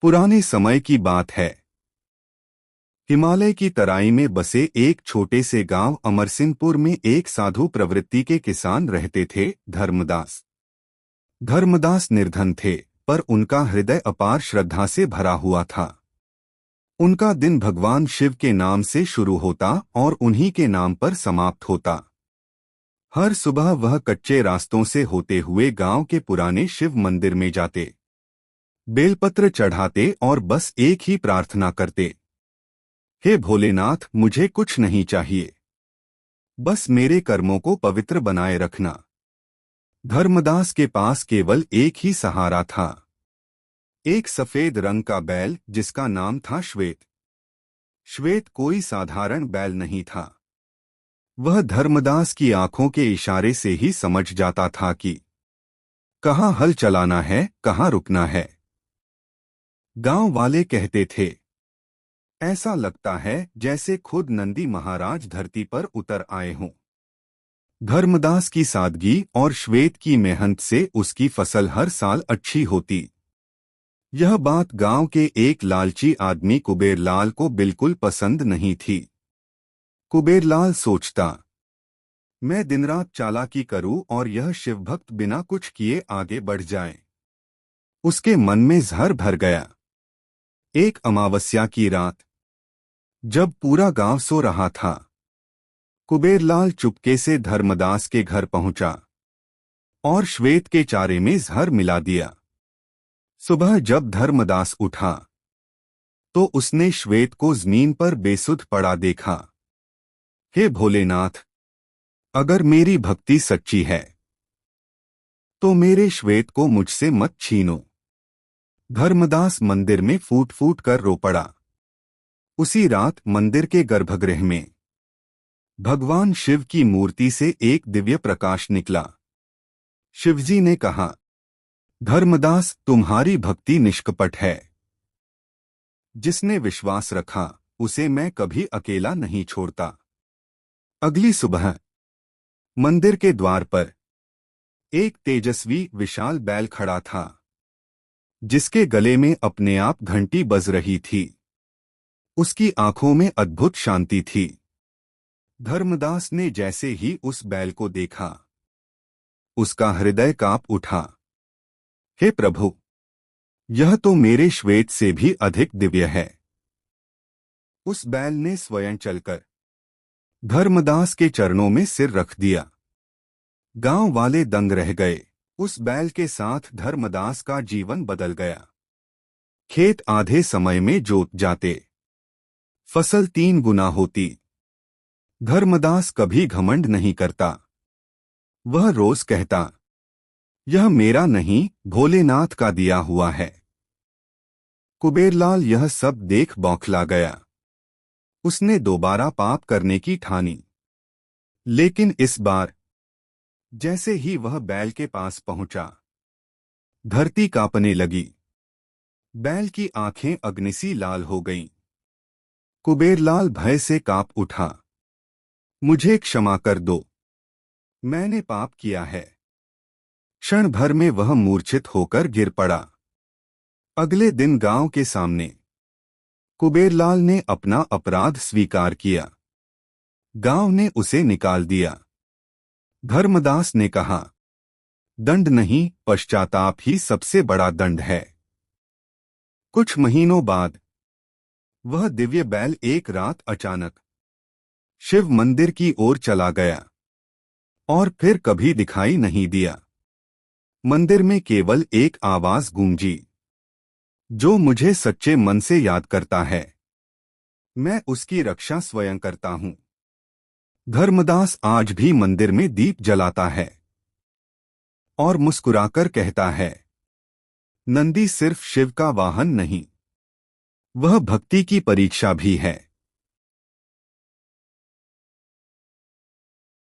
पुराने समय की बात है। हिमालय की तराई में बसे एक छोटे से गांव अमरसिंहपुर में एक साधु प्रवृत्ति के किसान रहते थे, धर्मदास। धर्मदास निर्धन थे, पर उनका हृदय अपार श्रद्धा से भरा हुआ था। उनका दिन भगवान शिव के नाम से शुरू होता और उन्हीं के नाम पर समाप्त होता। हर सुबह वह कच्चे रास्तों से होते हुए गांव के पुराने शिव मंदिर में जाते, बेलपत्र चढ़ाते और बस एक ही प्रार्थना करते, हे भोलेनाथ, मुझे कुछ नहीं चाहिए, बस मेरे कर्मों को पवित्र बनाए रखना। धर्मदास के पास केवल एक ही सहारा था, एक सफेद रंग का बैल जिसका नाम था श्वेत। श्वेत कोई साधारण बैल नहीं था। वह धर्मदास की आंखों के इशारे से ही समझ जाता था कि कहाँ हल चलाना है, कहाँ रुकना है। गांव वाले कहते थे, ऐसा लगता है जैसे खुद नंदी महाराज धरती पर उतर आए हों। धर्मदास की सादगी और श्वेत की मेहनत से उसकी फसल हर साल अच्छी होती। यह बात गांव के एक लालची आदमी कुबेरलाल को बिल्कुल पसंद नहीं थी। कुबेरलाल सोचता, मैं दिन रात चालाकी करूं और यह शिवभक्त बिना कुछ किए आगे बढ़ जाए। उसके मन में जहर भर गया। एक अमावस्या की रात, जब पूरा गांव सो रहा था, कुबेरलाल चुपके से धर्मदास के घर पहुंचा और श्वेत के चारे में जहर मिला दिया। सुबह जब धर्मदास उठा तो उसने श्वेत को जमीन पर बेसुध पड़ा देखा। हे भोलेनाथ, अगर मेरी भक्ति सच्ची है तो मेरे श्वेत को मुझसे मत छीनो। धर्मदास मंदिर में फूट फूट कर रो पड़ा। उसी रात मंदिर के गर्भगृह में भगवान शिव की मूर्ति से एक दिव्य प्रकाश निकला। शिवजी ने कहा, धर्मदास, तुम्हारी भक्ति निष्कपट है। जिसने विश्वास रखा उसे मैं कभी अकेला नहीं छोड़ता। अगली सुबह मंदिर के द्वार पर एक तेजस्वी विशाल बैल खड़ा था, जिसके गले में अपने आप घंटी बज रही थी। उसकी आंखों में अद्भुत शांति थी। धर्मदास ने जैसे ही उस बैल को देखा, उसका हृदय कांप उठा। हे प्रभु, यह तो मेरे श्वेत से भी अधिक दिव्य है। उस बैल ने स्वयं चलकर धर्मदास के चरणों में सिर रख दिया। गांव वाले दंग रह गए। उस बैल के साथ धर्मदास का जीवन बदल गया। खेत आधे समय में जोत जाते, फसल 3 गुना होती। धर्मदास कभी घमंड नहीं करता। वह रोज कहता, यह मेरा नहीं, भोलेनाथ का दिया हुआ है। कुबेरलाल यह सब देख बौखला गया। उसने दोबारा पाप करने की ठानी। लेकिन इस बार जैसे ही वह बैल के पास पहुंचा, धरती कांपने लगी। बैल की आंखें अग्निसी लाल हो गईं। कुबेरलाल भय से कांप उठा। मुझे क्षमा कर दो, मैंने पाप किया है। क्षण भर में वह मूर्छित होकर गिर पड़ा। अगले दिन गांव के सामने कुबेरलाल ने अपना अपराध स्वीकार किया। गांव ने उसे निकाल दिया। धर्मदास ने कहा, दंड नहीं, पश्चाताप ही सबसे बड़ा दंड है। कुछ महीनों बाद वह दिव्य बैल एक रात अचानक शिव मंदिर की ओर चला गया और फिर कभी दिखाई नहीं दिया। मंदिर में केवल एक आवाज गूंजी, जो मुझे सच्चे मन से याद करता है, मैं उसकी रक्षा स्वयं करता हूं। धर्मदास आज भी मंदिर में दीप जलाता है और मुस्कुराकर कहता है, नंदी सिर्फ शिव का वाहन नहीं, वह भक्ति की परीक्षा भी है।